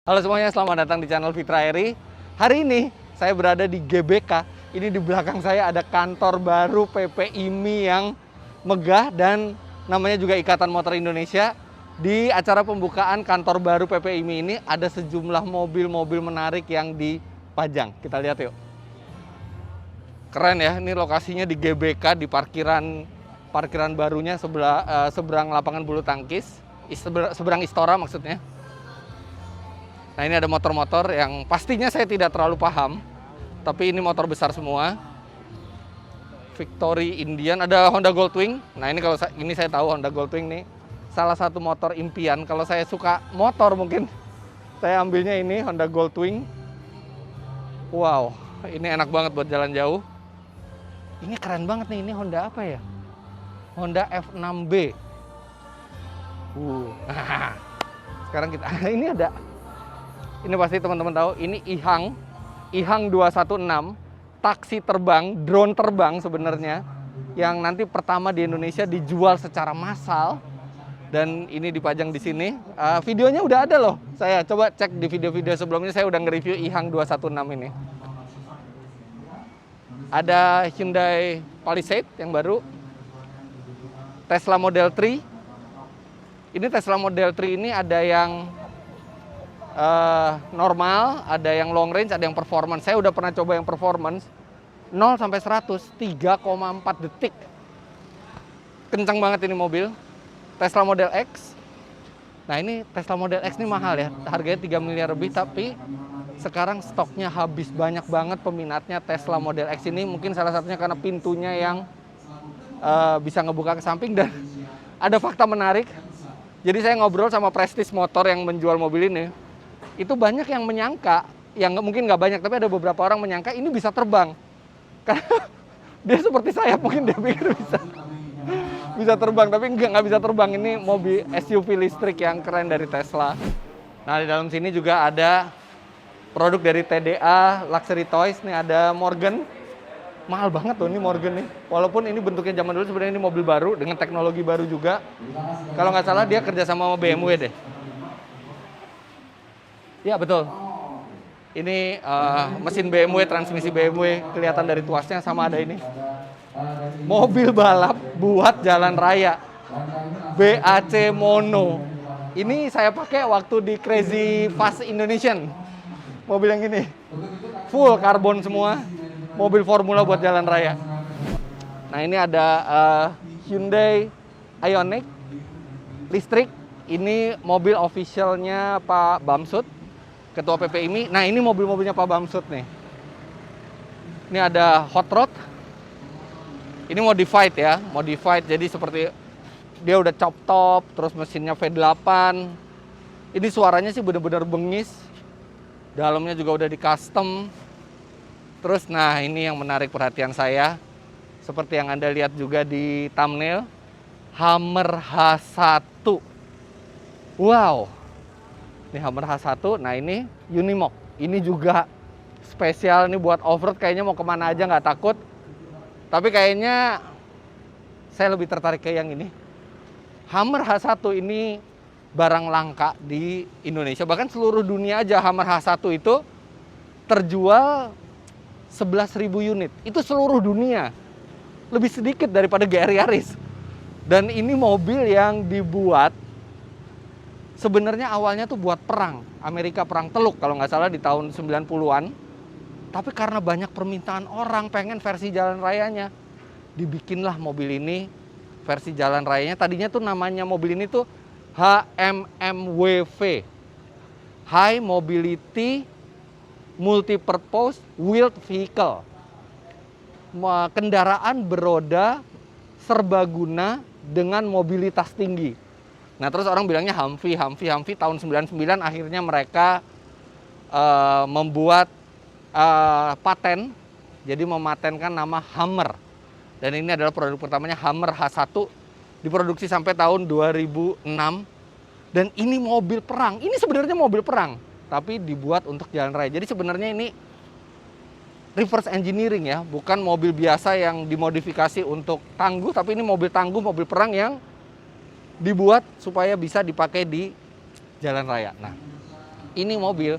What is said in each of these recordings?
Halo semuanya, selamat datang di channel Fitra Eri. Hari ini saya berada di GBK. Ini di belakang saya ada kantor baru PP IMI yang megah dan namanya juga Ikatan Motor Indonesia. Di acara pembukaan kantor baru PP IMI ini ada sejumlah mobil-mobil menarik yang dipajang. Kita lihat yuk. Keren ya, ini lokasinya di GBK di parkiran barunya seberang lapangan bulu tangkis, seberang Istora maksudnya. Nah, ini ada motor-motor yang pastinya saya tidak terlalu paham, tapi ini motor besar semua. Victory Indian, ada Honda Goldwing. Nah, ini kalau ini saya tahu Honda Goldwing nih salah satu motor impian. Kalau saya suka motor mungkin saya ambilnya ini Honda Goldwing. Wow, ini enak banget buat jalan jauh. Ini keren banget nih, ini Honda apa ya? Honda F6B. Sekarang kita ini ada. Ini pasti teman-teman tahu, ini IHANG 216, taksi terbang, drone terbang sebenarnya, yang nanti pertama di Indonesia dijual secara massal, dan ini dipajang di sini. Videonya udah ada loh, saya coba cek di video-video sebelumnya, saya udah nge-review IHANG 216 ini. Ada Hyundai Palisade yang baru, Tesla Model 3. Ini Tesla Model 3 ini ada yang normal, ada yang long range, ada yang performance. Saya udah pernah coba yang performance 0 sampai 100 3,4 detik. Kencang banget ini mobil. Tesla Model X. Nah, ini Tesla Model X ini mahal ya. Harganya 3 miliar lebih, tapi sekarang stoknya habis, banyak banget peminatnya Tesla Model X ini. Mungkin salah satunya karena pintunya yang bisa ngebuka ke samping, dan ada fakta menarik. Jadi saya ngobrol sama Prestige Motor yang menjual mobil ini. Itu banyak yang menyangka, yang mungkin nggak banyak, tapi ada beberapa orang menyangka ini bisa terbang. Karena dia seperti saya, mungkin dia pikir bisa terbang, tapi nggak bisa terbang. Ini mobil SUV listrik yang keren dari Tesla. Nah, di dalam sini juga ada produk dari TDA Luxury Toys. Nih ada Morgan. Mahal banget tuh ini Morgan nih. Walaupun ini bentuknya zaman dulu, sebenarnya ini mobil baru dengan teknologi baru juga. Kalau nggak salah dia kerja sama BMW deh. Ya betul. Ini mesin BMW, transmisi BMW, kelihatan dari tuasnya. Sama ada ini mobil balap buat jalan raya, BAC Mono. Ini saya pakai waktu di Crazy Fast Indonesian. Mobil yang ini full karbon semua, mobil formula buat jalan raya. Nah, ini ada Hyundai Ioniq listrik. Ini mobil officialnya Pak Bamsud, Ketua PP IMI. Nah, ini mobil-mobilnya Pak Bamsud nih. Ini ada Hot Rod. Ini modified ya, modified. Jadi seperti dia udah chop top, terus mesinnya V8. Ini suaranya sih benar-benar bengis. Dalamnya juga udah di custom. Terus nah, ini yang menarik perhatian saya. Seperti yang Anda lihat juga di thumbnail, Hummer H1. Wow. Ini Hummer H1, nah ini Unimog. Ini juga spesial, ini buat off-road, kayaknya mau kemana aja nggak takut. Tapi kayaknya saya lebih tertarik ke yang ini. Hummer H1 ini barang langka di Indonesia. Bahkan seluruh dunia aja Hummer H1 itu terjual 11.000 unit. Itu seluruh dunia. Lebih sedikit daripada GR Yaris. Dan ini mobil yang dibuat sebenarnya awalnya tuh buat perang, Amerika perang Teluk kalau nggak salah di tahun 90-an. Tapi karena banyak permintaan orang pengen versi jalan rayanya, dibikinlah mobil ini versi jalan rayanya. Tadinya tuh namanya mobil ini tuh HMMWV, High Mobility Multipurpose Wheeled Vehicle. Kendaraan beroda serbaguna dengan mobilitas tinggi. Nah, terus orang bilangnya Humvee. Tahun 99 akhirnya mereka membuat paten, jadi mematenkan nama Hummer. Dan ini adalah produk pertamanya, Hummer H1, diproduksi sampai tahun 2006. Dan ini mobil perang. Ini sebenarnya mobil perang, tapi dibuat untuk jalan raya. Jadi sebenarnya ini reverse engineering ya, bukan mobil biasa yang dimodifikasi untuk tangguh, tapi ini mobil tangguh, mobil perang yang dibuat supaya bisa dipakai di jalan raya. Nah, Ini mobil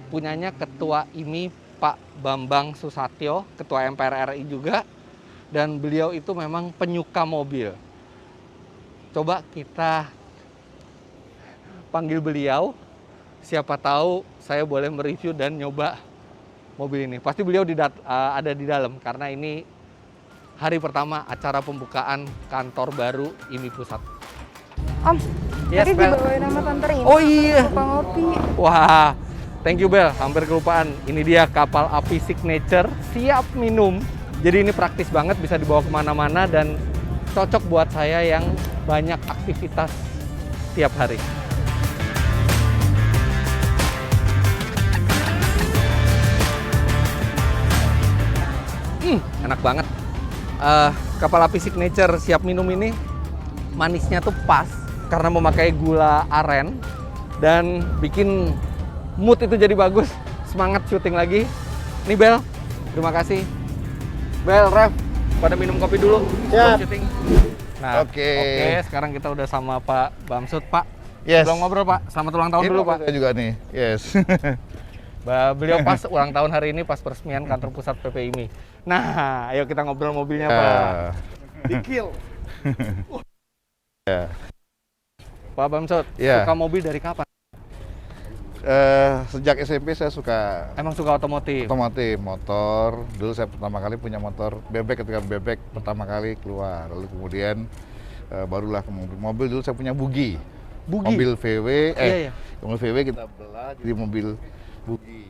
punyanya Ketua IMI Pak Bambang Susatyo, Ketua MPR RI juga, dan beliau itu memang penyuka mobil. Coba kita panggil beliau, siapa tahu saya boleh mereview dan nyoba mobil ini. Pasti beliau ada di dalam, karena ini hari pertama acara pembukaan kantor baru IMI Pusat. Om, Yes, tadi Bel. dibawain sama Tante Rina. Oh iya. Lupa ngopi. Wah, thank you Bel, hampir kelupaan. Ini dia kapal api signature, siap minum. Jadi ini praktis banget, bisa dibawa kemana-mana dan cocok buat saya yang banyak aktivitas tiap hari. Enak banget. Kapal api signature siap minum ini manisnya tuh pas karena memakai gula aren dan bikin mood itu jadi bagus, semangat syuting lagi. Nih Bel, terima kasih. Bel, Ref, pada minum kopi dulu. Siap. Sebelum syuting. Nah, Oke. Sekarang kita udah sama Pak Bamsud, Pak. Yes. Belum ngobrol, Pak. Selamat ulang tahun dulu, Pak. Saya juga nih, yes. Beliau pas ulang tahun hari ini, pas peresmian kantor pusat PPIMI. Nah, ayo kita ngobrol mobilnya, Pak. Dikil. Ya. Pak Bamsud, Ya. suka mobil dari kapan? Sejak SMP saya suka Emang suka otomotif? otomotif, motor. Dulu saya pertama kali punya motor bebek ketika bebek pertama kali keluar. Lalu kemudian barulah ke mobil. Mobil dulu saya punya bugi. Bugi? Mobil VW, Iya. mobil VW kita belah jadi mobil bugi.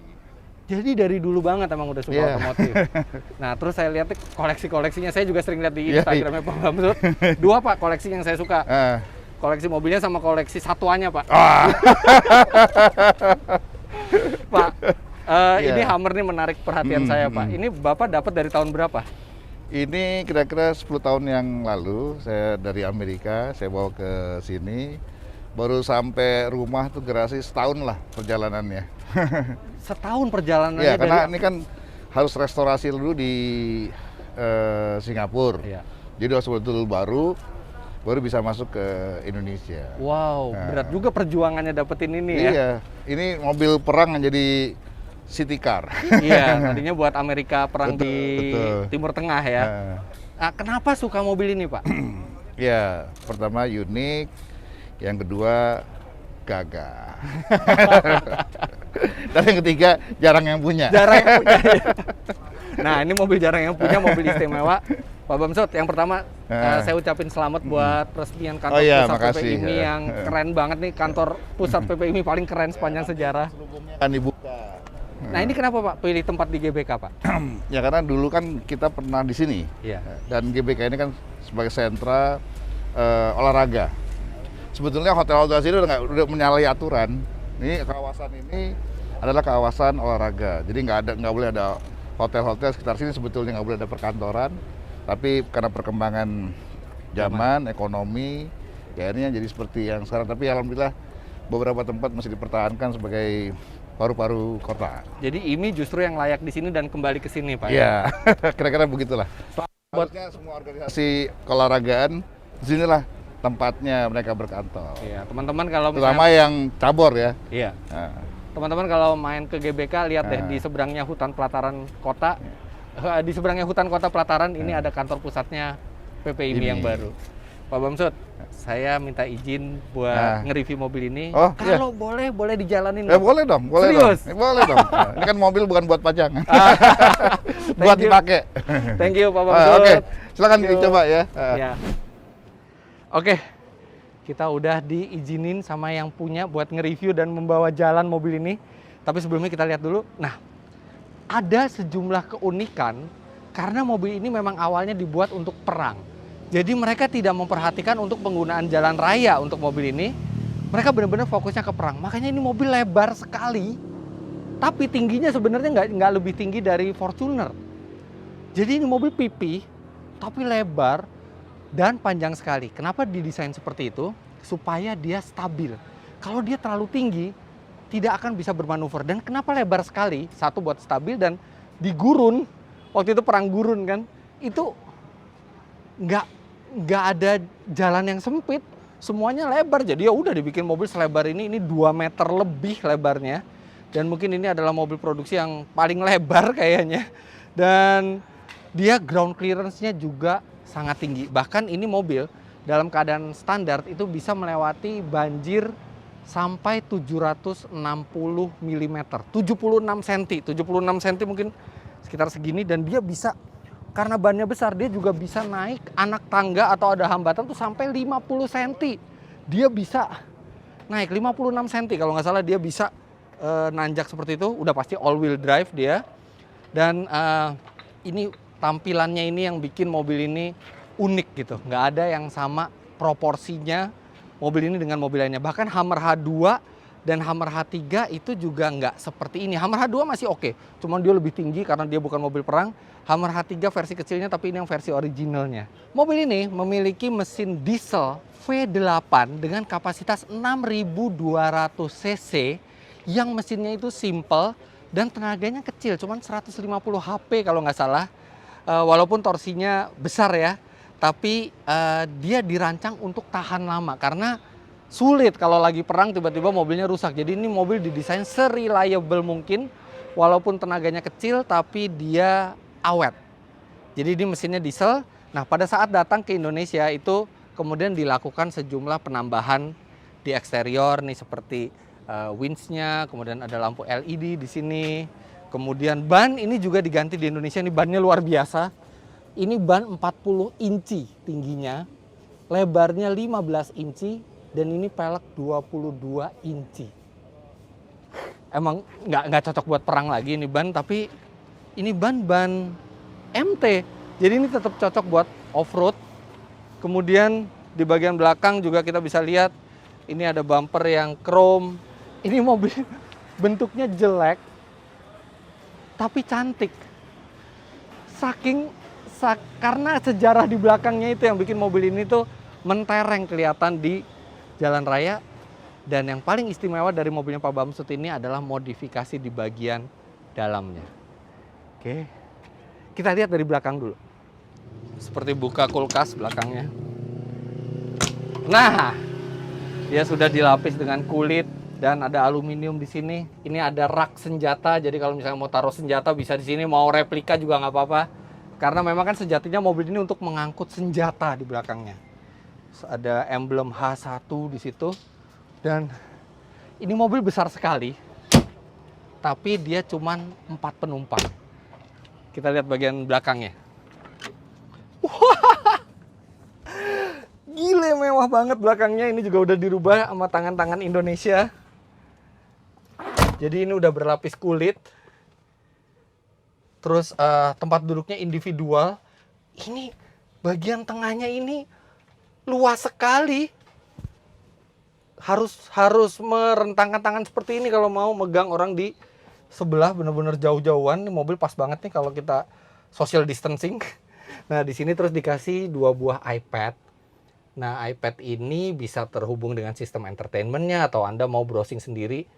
Jadi dari dulu banget emang udah suka Iya. otomotif. Nah, terus saya lihat koleksi-koleksinya, saya juga sering lihat di Iya, Instagramnya Pak Bamsud. Dua Pak koleksi yang saya suka. Ah. Koleksi mobilnya sama koleksi satuannya Pak. Ah. Pak, Iya. ini Hummer nih menarik perhatian saya Pak. Ini Bapak dapat dari tahun berapa? Ini kira-kira 10 tahun yang lalu saya dari Amerika, saya bawa ke sini. Baru sampai rumah tuh garasi setahun lah perjalanannya. Setahun perjalanannya Ya, karena dari... ini kan harus restorasi dulu di Singapura. Iya. Jadi harus betul baru bisa masuk ke Indonesia. Wow, Nah. berat juga perjuangannya dapetin ini ya. Iya, ini mobil perang yang jadi city car. Iya, tadinya buat Amerika perang Betul, di betul. Timur Tengah ya. Nah, Nah, kenapa suka mobil ini Pak? ya, pertama unik, yang kedua gagah. Dan yang ketiga jarang yang punya. Jarang yang punya. Ya. Nah, ini mobil jarang yang punya, mobil istimewa. Pak Bamsud, yang pertama saya ucapin selamat buat peresmian kantor Oh iya, pusat makasih. PPIMI yang keren banget nih, kantor pusat PPIMI paling keren sepanjang sejarah. Kan dibuka. Nah, ini kenapa Pak pilih tempat di GBK Pak? Ya karena dulu kan kita pernah di sini. Iya. Dan GBK ini kan sebagai sentra olahraga. Sebetulnya hotel-hotel sini udah menyalahi aturan. Ini kawasan ini adalah kawasan olahraga. Jadi nggak boleh ada hotel-hotel sekitar sini, sebetulnya nggak boleh ada perkantoran. Tapi karena perkembangan zaman, ekonomi, ya akhirnya jadi seperti yang sekarang. Tapi alhamdulillah beberapa tempat masih dipertahankan sebagai paru-paru kota. Jadi IMI justru yang layak di sini dan kembali ke sini Pak. Iya, kira-kira begitulah. Buat Harusnya semua organisasi keolahragaan disinilah tempatnya mereka berkantor. iya, teman-teman kalau Terutama yang cabur ya. iya. Nah, Teman-teman kalau main ke GBK lihat deh Nah. di seberangnya hutan pelataran kota. Di seberangnya hutan kota pelataran ini ada kantor pusatnya PPIMI yang Ini. baru. Pak Bamsud, saya minta izin buat Nah. nge-review mobil ini. Oh, Kalau boleh dijalanin. boleh dong, boleh Serius? dong. Boleh dong. Nah, ini kan mobil bukan buat pajangan. Thank buat you. dipakai. Thank you Pak Bamsud. Oke, silakan Thank you. dicoba ya. Ya. Oke, kita udah diizinin sama yang punya buat nge-review dan membawa jalan mobil ini. Tapi sebelumnya kita lihat dulu. Nah, ada sejumlah keunikan karena mobil ini memang awalnya dibuat untuk perang. Jadi mereka tidak memperhatikan untuk penggunaan jalan raya untuk mobil ini. Mereka benar-benar fokusnya ke perang. Makanya ini mobil lebar sekali. Tapi tingginya sebenarnya nggak lebih tinggi dari Fortuner. Jadi ini mobil pipih, tapi lebar dan panjang sekali. Kenapa didesain seperti itu? Supaya dia stabil. Kalau dia terlalu tinggi, tidak akan bisa bermanuver. Dan kenapa lebar sekali? Satu buat stabil, dan di gurun, waktu itu perang gurun kan, itu nggak ada jalan yang sempit. semuanya lebar. Jadi ya udah dibikin mobil selebar ini 2 meter lebih lebarnya. Dan mungkin ini adalah mobil produksi yang paling lebar kayaknya. Dan dia ground clearance-nya juga sangat tinggi. Bahkan ini mobil dalam keadaan standar itu bisa melewati banjir sampai 760 mm, 76 cm. 76 cm mungkin sekitar segini, dan dia bisa, karena bannya besar, dia juga bisa naik anak tangga atau ada hambatan tuh sampai 50 cm. Dia bisa naik 56 cm kalau nggak salah, dia bisa nanjak seperti itu. Udah pasti all wheel drive dia. Dan ini tampilannya ini yang bikin mobil ini unik gitu. Nggak ada yang sama proporsinya mobil ini dengan mobil lainnya. Bahkan Hummer H2 dan Hummer H3 itu juga nggak seperti ini. Hummer H2 masih oke, cuman dia lebih tinggi karena dia bukan mobil perang. Hummer H3 versi kecilnya, tapi ini yang versi originalnya. Mobil ini memiliki mesin diesel V8 dengan kapasitas 6.200 cc yang mesinnya itu simple dan tenaganya kecil, cuman 150 HP kalau nggak salah. Walaupun torsinya besar ya, tapi dia dirancang untuk tahan lama karena sulit kalau lagi perang tiba-tiba mobilnya rusak. Jadi ini mobil didesain se-reliable mungkin, walaupun tenaganya kecil tapi dia awet. Jadi ini mesinnya diesel. Nah, pada saat datang ke Indonesia itu kemudian dilakukan sejumlah penambahan di eksterior nih, seperti winch-nya, kemudian ada lampu LED di sini. Kemudian ban ini juga diganti di Indonesia, ini bannya luar biasa. Ini ban 40 inci tingginya, lebarnya 15 inci, dan ini pelek 22 inci. Emang nggak cocok buat perang lagi ini ban, tapi ini ban MT. Jadi ini tetap cocok buat off-road. Kemudian di bagian belakang juga kita bisa lihat, ini ada bumper yang chrome. Ini mobil bentuknya jelek, tapi cantik. Karena sejarah di belakangnya itu yang bikin mobil ini tuh mentereng kelihatan di jalan raya. Dan yang paling istimewa dari mobilnya Pak Bamsud ini adalah modifikasi di bagian dalamnya. Oke, kita lihat dari belakang dulu. Seperti buka kulkas belakangnya. Nah, dia sudah dilapis dengan kulit dan ada aluminium di sini. Ini ada rak senjata, jadi kalau misalnya mau taruh senjata bisa di sini. Mau replika juga nggak apa-apa. Karena memang kan sejatinya mobil ini untuk mengangkut senjata di belakangnya. Ada emblem H1 di situ. Dan ini mobil besar sekali. Tapi dia cuman 4 penumpang. Kita lihat bagian belakangnya. Wah, gile, mewah banget belakangnya. Ini juga udah dirubah sama tangan-tangan Indonesia. Jadi ini udah berlapis kulit. Terus tempat duduknya individual. Ini bagian tengahnya ini luas sekali. Harus merentangkan tangan seperti ini kalau mau megang orang di sebelah, bener-bener jauh-jauhan. Ini mobil pas banget nih kalau kita social distancing. Nah, di sini terus dikasih 2 buah iPad. Nah, iPad ini bisa terhubung dengan sistem entertainment-nya, atau Anda mau browsing sendiri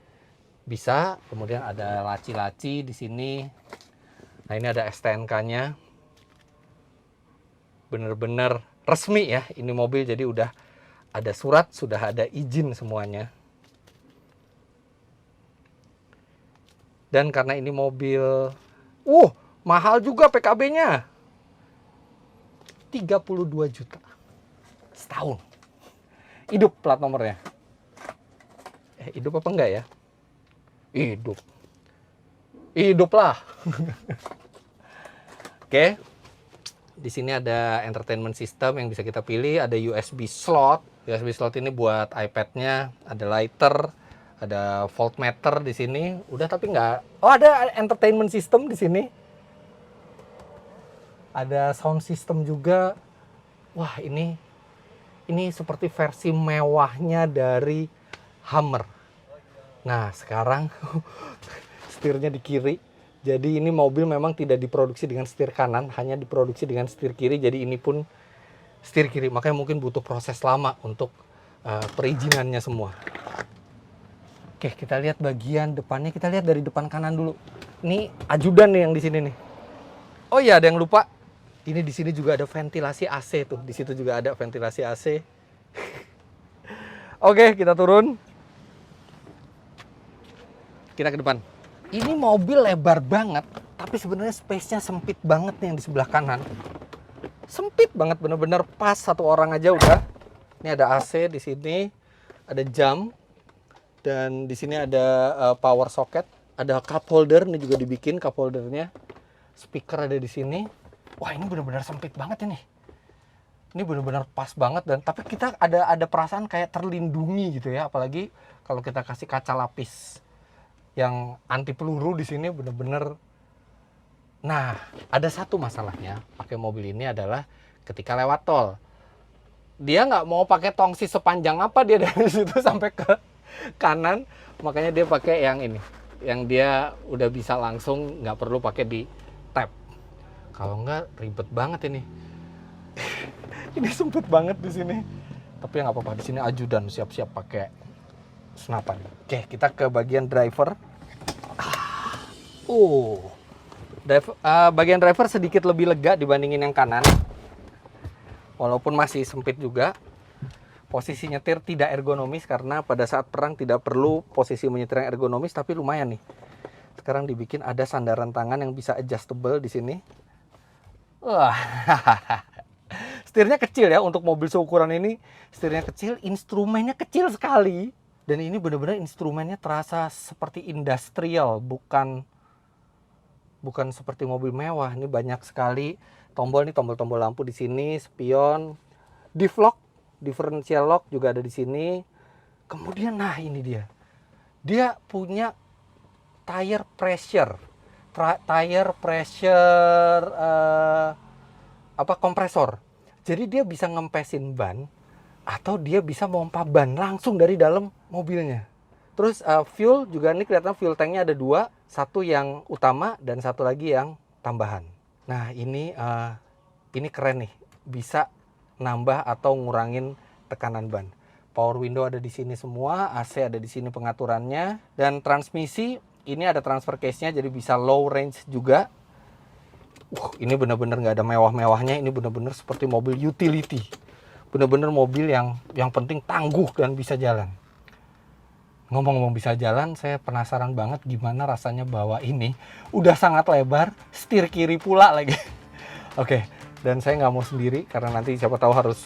bisa. Kemudian ada laci-laci di sini. Nah, ini ada STNK-nya. Bener-bener resmi ya ini mobil, jadi udah ada surat, sudah ada izin semuanya. Dan karena ini mobil, mahal juga PKB-nya. 32 juta setahun. Hidup plat nomornya. Hidup apa enggak ya? Hidup. Hiduplah. Oke. Di sini ada entertainment system yang bisa kita pilih, ada USB slot. USB slot ini buat iPad-nya, ada lighter, ada voltmeter di sini. Udah, tapi nggak. Oh, ada entertainment system di sini. Ada sound system juga. Wah, ini seperti versi mewahnya dari Hummer. Nah, sekarang setirnya di kiri. Jadi ini mobil memang tidak diproduksi dengan setir kanan, hanya diproduksi dengan setir kiri. Jadi ini pun setir kiri, makanya mungkin butuh proses lama untuk perizinannya semua. Oke, kita lihat bagian depannya. Kita lihat dari depan kanan dulu. Ini ajudan nih yang di sini nih. Oh iya, ada yang lupa. Ini di sini juga ada ventilasi AC tuh. Di situ juga ada ventilasi AC. Oke, kita turun. Kita ke depan. Ini mobil lebar banget, tapi sebenarnya space-nya sempit banget nih yang di sebelah kanan. Sempit banget, bener-bener pas satu orang aja udah. Ini ada AC di sini, ada jam, dan di sini ada power socket, ada cup holder, ini juga dibikin cup holdernya. Speaker ada di sini. Wah, ini bener-bener sempit banget ini. Ini bener-bener pas banget, dan tapi kita ada perasaan kayak terlindungi gitu ya, apalagi kalau kita kasih kaca lapis yang anti peluru di sini bener-bener. Nah, ada satu masalahnya pakai mobil ini adalah ketika lewat tol, dia nggak mau pakai tongsi sepanjang apa dia dari situ sampai ke kanan, makanya dia pakai yang ini, yang dia udah bisa langsung nggak perlu pakai di tap. Kalau nggak ribet banget ini. Ini sempit banget di sini. Tapi nggak apa-apa, di sini ajudan siap-siap pakai senapan. Oke, kita ke bagian driver. Bagian driver sedikit lebih lega dibandingin yang kanan. Walaupun masih sempit juga. Posisi nyetir tidak ergonomis karena pada saat perang tidak perlu posisi menyetir yang ergonomis, tapi lumayan nih. Sekarang dibikin ada sandaran tangan yang bisa adjustable di sini. Wah. Setirnya kecil ya untuk mobil seukuran ini. Setirnya kecil, instrumennya kecil sekali. Dan ini benar-benar instrumennya terasa seperti industrial, bukan seperti mobil mewah. Ini banyak sekali tombol, nih tombol-tombol lampu di sini, spion, diff lock, differential lock juga ada di sini. Kemudian nah ini dia. Dia punya tire pressure. Kompresor. Jadi dia bisa ngempesin ban atau dia bisa mompa ban langsung dari dalam mobilnya. Terus fuel juga, ini kelihatan fuel tanknya ada dua, satu yang utama dan satu lagi yang tambahan. Nah ini keren nih, bisa nambah atau ngurangin tekanan ban. Power window ada di sini semua, AC ada di sini pengaturannya, dan transmisi ini ada transfer case-nya jadi bisa low range juga. Ini benar-benar nggak ada mewah-mewahnya, ini benar-benar seperti mobil utility. Benar-benar mobil yang penting tangguh dan bisa jalan. Ngomong-ngomong bisa jalan, saya penasaran banget gimana rasanya bawa ini. Udah sangat lebar, setir kiri pula lagi. Oke, dan saya nggak mau sendiri karena nanti siapa tahu harus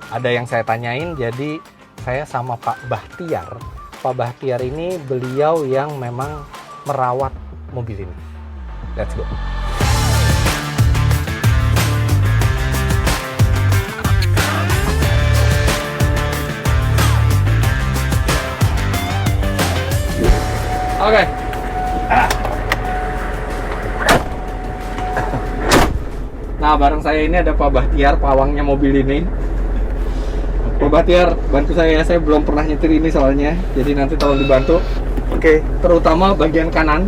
ada yang saya tanyain. Jadi saya sama Pak Bahtiar. Pak Bahtiar ini beliau yang memang merawat mobil ini. Let's go. Oke. Nah, bareng saya ini ada Pak Bahtiar, pawangnya mobil ini. Pak Bahtiar, bantu saya belum pernah nyetir ini soalnya. Jadi nanti tolong dibantu. Oke. Terutama bagian kanan.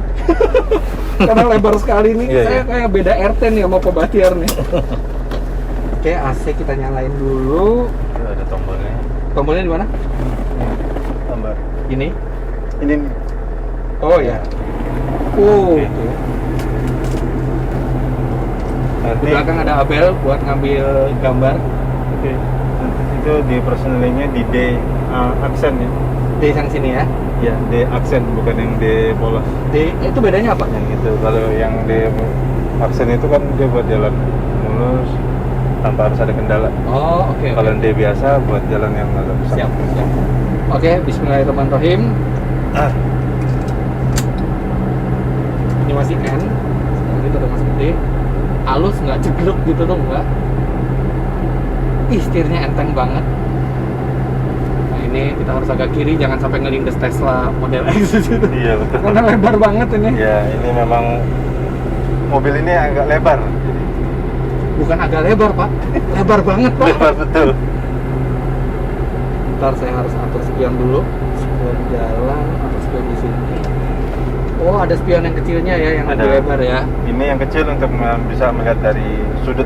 Karena lebar sekali nih. Saya kayak beda RT nih sama Pak Bahtiar nih. Oke, AC kita nyalain dulu. Ada tombolnya. Tombolnya di mana? Tombol. Ini? Ini. Oh ya. Oh. Oke. Di belakang ada Abel buat ngambil gambar. Oke. Nanti itu di personalingnya di D aksen ya. D yang sini ya. Ya, D aksen bukan yang D polos. D itu bedanya apa? Yang itu kalau yang D aksen itu kan dia buat jalan mulus tanpa harus ada kendala. Oh, oke. Kalau yang D biasa buat jalan yang agak besar. Siap. Oke, bismillahirrahmanirrahim. Ini masih N. Sekarang itu udah masuk D. Halus, nggak jegluk gitu dong, nggak. Ih, setirnya enteng banget. Nah, ini kita harus agak kiri, jangan sampai ngelindes Tesla Model X. Iya, betul. Karena lebar banget ini. Ya, ini memang mobil ini agak lebar. Bukan agak lebar, Pak. Lebar banget, Pak. Lebar betul. Ntar saya harus atur spion dulu. Spion jalan, atur spion di sini. Oh, ada spion yang kecilnya ya, yang lebih lebar ya. Ini yang kecil untuk bisa melihat dari sudut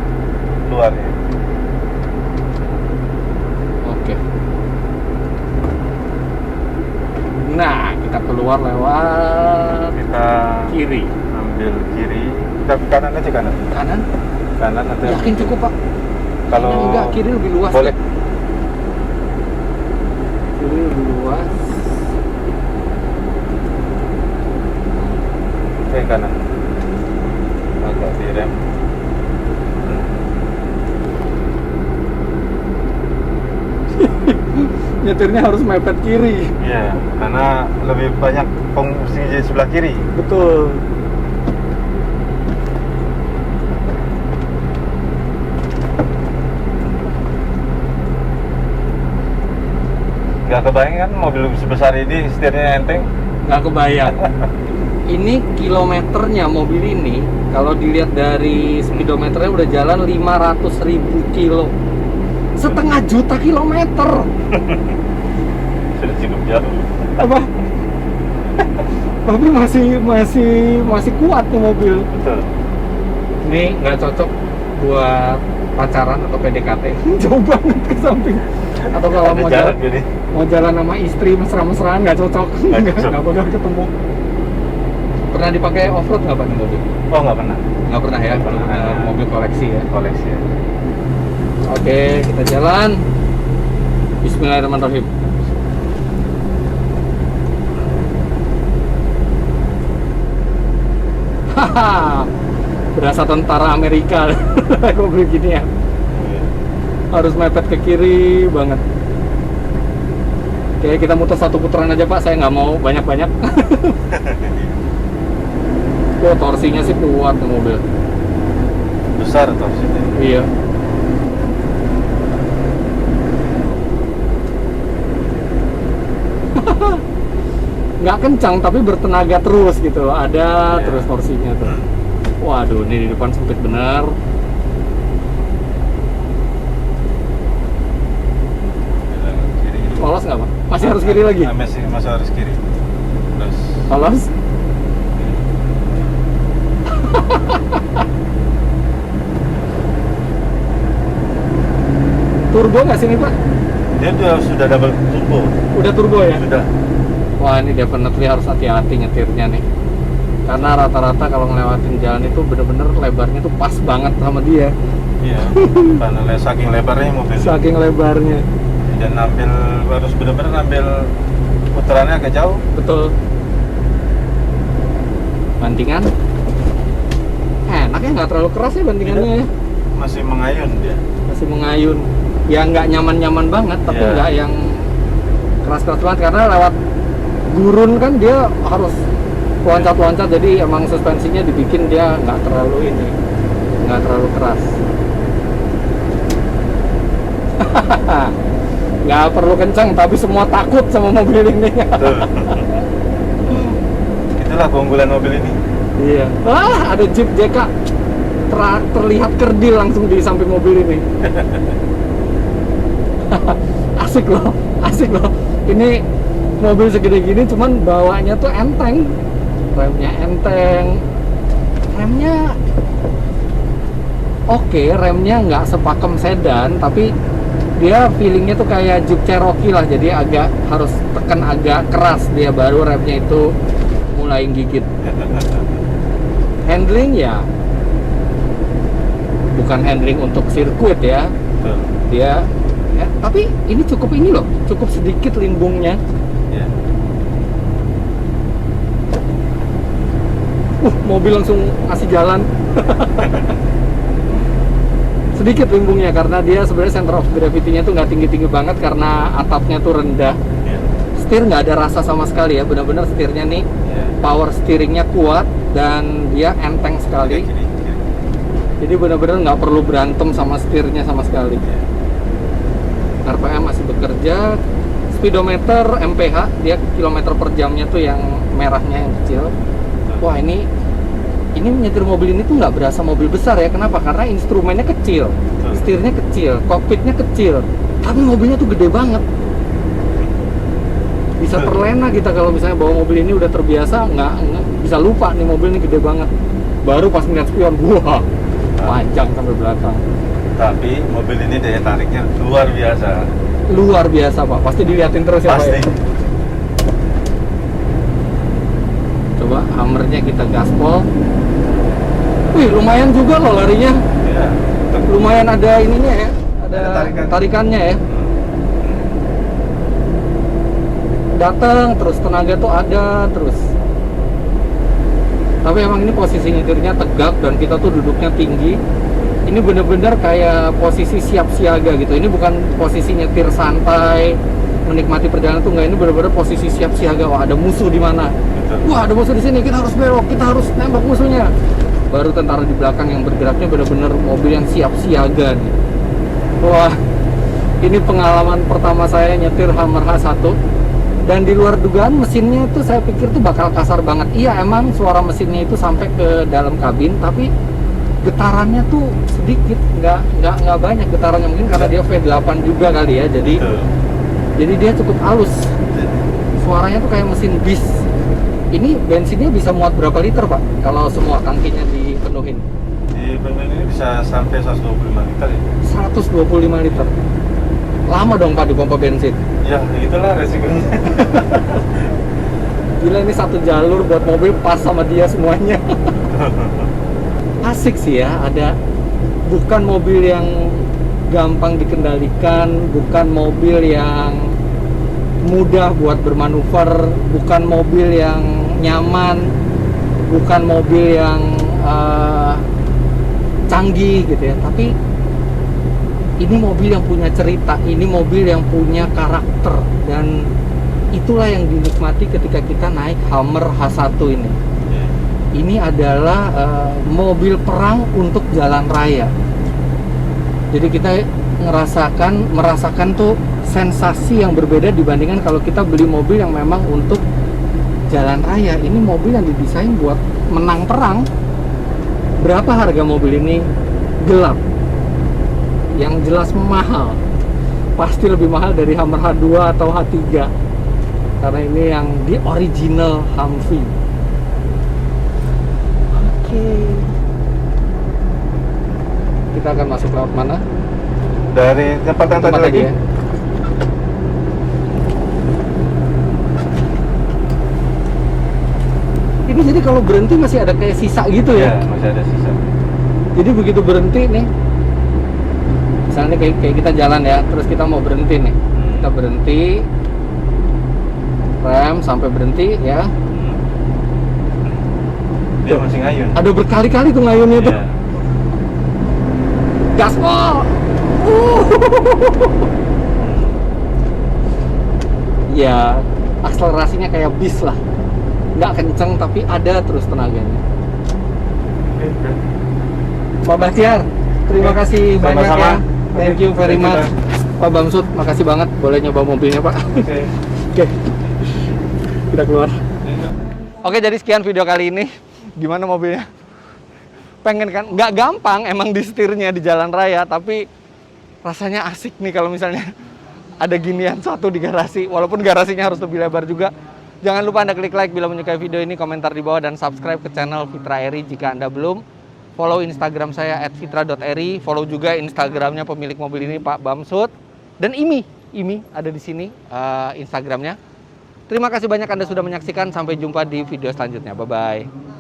luar ya. Oke. Nah, kita keluar lewat Kita kiri. ambil kiri. Kita ke kanan aja kanan. Kanan? Kanan atau Yakin cukup, Pak? kalau Enggak, kiri lebih luas. boleh. luas. Oke, kanan. Agak direm. Nyetirnya harus mepet kiri. Iya, karena lebih banyak fungsi di sebelah kiri. Betul. Nggak kebayang kan mobil sebesar ini setirnya enteng. Nggak kebayang. Ini kilometernya mobil ini, kalau dilihat dari speedometernya udah jalan 500.000 kilo. Setengah juta kilometer. Sudah cukup jauh. Apa? Tapi masih kuat nih mobil. Betul. Ini nggak cocok buat pacaran atau PDKT. Jauh banget ke samping. Atau kalau Ada mau jalan jalan, gini. mau jalan sama istri mesra-mesraan nggak cocok. Nggak cocok. Nggak bakal ketemu. Pernah dipakai off-road nggak Pak nih mobil? Oh, nggak pernah. Nggak pernah ya, Nggak pernah. benar mobil koleksi ya. Koleksi ya. Oke, kita jalan. Bismillahirrahmanirrahim. Haha, berasa tentara Amerika. Mobil gini ya. Harus mepet ke kiri banget. Oke, kita muter satu putaran aja Pak. Saya nggak mau banyak-banyak. Oh, torsinya sih kuat tuh mobil. Besar torsinya. Iya. Nggak kencang tapi bertenaga terus gitu. Ada Iya. terus torsinya tuh. Waduh, ini di depan sempit bener. Polos nggak Pak? Masih harus kiri lagi? Masih harus kiri. Terus Polos? Turbo nggak sini Pak? dia sudah double turbo. Udah turbo ya? Sudah. Wah, ini definitely harus hati-hati nyetirnya nih. Karena rata-rata kalau ngelewatin jalan itu bener-bener lebarnya tuh pas banget sama dia. Iya. Karena saking lebarnya mobil. Saking lebarnya. Dan harus benar-benar ambil putarannya agak jauh. Betul. Bantingan enaknya nggak terlalu keras ya bantingannya ya. Masih mengayun dia. Masih mengayun. Ya nggak nyaman-nyaman banget, tapi Iya. nggak yang keras-keras banget karena lewat gurun kan dia harus loncat-loncat, jadi emang suspensinya dibikin dia nggak terlalu keras. Nggak perlu kencang, tapi semua takut sama mobil ini. Betul. Itulah keunggulan mobil ini. Iya. Wah, ada Jeep JK. Terlihat kerdil langsung di samping mobil ini. Asik loh. Ini mobil segede gini, cuman bawanya tuh enteng. Remnya enteng. Remnya oke, remnya nggak sepakem sedan, tapi dia feelingnya tuh kayak Jeep Cherokee lah, jadi agak harus tekan agak keras dia baru remnya itu mulai gigit. Handling ya bukan handling untuk sirkuit ya, Betul. dia ya, tapi ini cukup sedikit limbungnya. Iya. Mobil langsung ngasih jalan. Sedikit limbungnya karena dia sebenarnya center of gravity-nya tuh nggak tinggi-tinggi banget karena atapnya tuh rendah. Iya. Setir nggak ada rasa sama sekali ya, benar-benar setirnya nih Iya. power steeringnya kuat dan dia enteng sekali. Kiri. Jadi benar-benar nggak perlu berantem sama setirnya sama sekali. Iya. RPM masih bekerja, speedometer MPH dia kilometer per jamnya tuh yang merahnya yang kecil. Wah, ini nyetir mobil ini tuh nggak berasa mobil besar ya. Kenapa? Karena instrumennya kecil, setirnya kecil, kokpitnya kecil, tapi mobilnya tuh gede banget. Bisa terlena kita kalau misalnya bawa mobil ini udah terbiasa, nggak bisa lupa nih mobil ini gede banget. Baru pas ngeliat spion, wah, panjang sampai belakang. Tapi mobil ini daya tariknya luar biasa. Luar biasa Pak, pasti diliatin terus ya Pak Pasti. ya? Coba hammernya kita gaspol. Wih, lumayan juga loh larinya. Iya. Lumayan ada ininya ya, ada Ada tarikan. tarikannya ya. datang terus, tenaga tuh ada terus. Tapi emang ini posisi nyetirnya tegak dan kita tuh duduknya tinggi. Ini bener-bener kayak posisi siap siaga gitu. Ini bukan posisi nyetir santai, menikmati perjalanan tuh enggak. Ini bener-bener posisi siap siaga. Wah, ada musuh di mana? Wah, ada musuh di sini. Kita harus belok, kita harus nembak musuhnya. Baru tentara di belakang yang bergeraknya bener-bener mobil yang siap siaga nih. Wah, ini pengalaman pertama saya nyetir Hummer H1. Dan di luar dugaan mesinnya itu saya pikir tuh bakal kasar banget. Iya, emang suara mesinnya itu sampai ke dalam kabin, tapi getarannya tuh sedikit, nggak banyak getarannya, mungkin karena dia V8 juga kali ya. Jadi dia cukup halus. Suaranya tuh kayak mesin bis. Ini bensinnya bisa muat berapa liter, Pak? Kalau semua tangkinya dipenuhin? Di Bandung ini bisa sampai 125 liter ya? 125 liter. Lama dong Pak di pompa bensin. Ya, itulah resikonya. Gila, ini satu jalur buat mobil pas sama dia semuanya. Asik sih ya, ada bukan mobil yang gampang dikendalikan, bukan mobil yang mudah buat bermanuver, bukan mobil yang nyaman, bukan mobil yang canggih gitu ya, tapi ini mobil yang punya cerita, ini mobil yang punya karakter, dan itulah yang dinikmati ketika kita naik Hummer H1 ini. Ini adalah mobil perang untuk jalan raya. Jadi kita merasakan tuh sensasi yang berbeda dibandingkan kalau kita beli mobil yang memang untuk jalan raya. Ini mobil yang didesain buat menang perang. Berapa harga mobil ini? Gelap. Yang jelas mahal, pasti lebih mahal dari Hummer H2 atau H3, karena ini yang di original Humvee. Oke, kita akan masuk lewat mana? Dari tempat yang tadi lagi? Ya. Ini jadi kalau berhenti masih ada kayak sisa gitu ya? Ya, masih ada sisa. Jadi begitu berhenti nih, misalnya kayak kita jalan ya, terus kita mau berhenti nih, kita berhenti, rem sampai berhenti ya. Dia masih ngayun. Ada berkali-kali tuh ngayunnya tuh. Iya. Gaspol. Ya, akselerasinya kayak bis lah, nggak kenceng tapi ada terus tenaganya. Pak Bahtiar, terima kasih banyak Sama-sama. ya. Thank you very much. Pak Bamsud, makasih banget boleh nyoba mobilnya Pak. Oke. Kita keluar. Oke, jadi sekian video kali ini. Gimana mobilnya? Pengen kan? Nggak gampang emang disetirnya di jalan raya, tapi rasanya asik nih kalau misalnya ada ginian satu di garasi. Walaupun garasinya harus lebih lebar juga. Jangan lupa Anda klik like bila menyukai video ini, komentar di bawah, dan subscribe ke channel Fitra Eri jika Anda belum. Follow Instagram saya @fitra.eri, follow juga Instagramnya pemilik mobil ini Pak Bamsud, dan Imi ada di sini Instagramnya. Terima kasih banyak Anda sudah menyaksikan, sampai jumpa di video selanjutnya, bye bye.